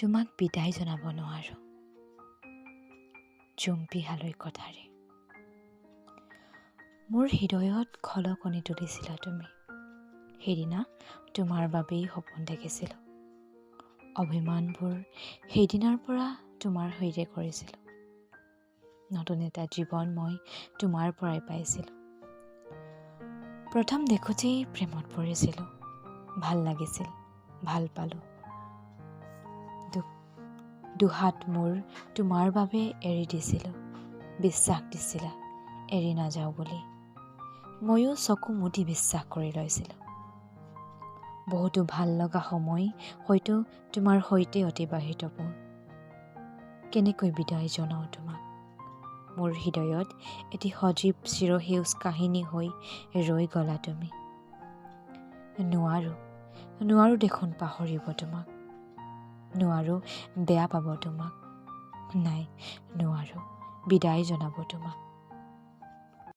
তোমাক বিদায় জনাব নোৱাৰোঁ জুম্পি হালৈ কথাৰে। মোৰ হৃদয়ত খলকণি তুলিছিলা তুমি। সেইদিনা তোমাৰ বাবেই সপোন দেখিছিলোঁ। অভিমানবোৰ সেইদিনাৰ পৰা তোমাৰ সৈতে কৰিছিলোঁ। নতুন এটা জীৱন মই তোমাৰ পৰাই পাইছিলোঁ। প্ৰথম দেখোঁতেই প্ৰেমত পৰিছিলোঁ। ভাল লাগিছিল, ভাল পালোঁ। দুহাত মোৰ তোমাৰ বাবে এৰি দিছিলোঁ। বিশ্বাস দিছিলা এৰি নাযাওঁ বুলি। ময়ো চকু মুদি বিশ্বাস কৰি লৈছিলোঁ। বহুতো ভাল লগা সময় হয়তো তোমাৰ সৈতে অতিবাহিত মোৰ। কেনেকৈ বিদায় জনাওঁ তোমাক। মোৰ হৃদয়ত এটি সজীৱ চিৰসেউজ কাহিনী হৈ ৰৈ গলা তুমি। নোৱাৰো দেখোন পাহৰিব তোমাক। নোৱাৰো বেয়া পাব তোমাক। নাই নোৱাৰো বিদায় জনাব তোমাক।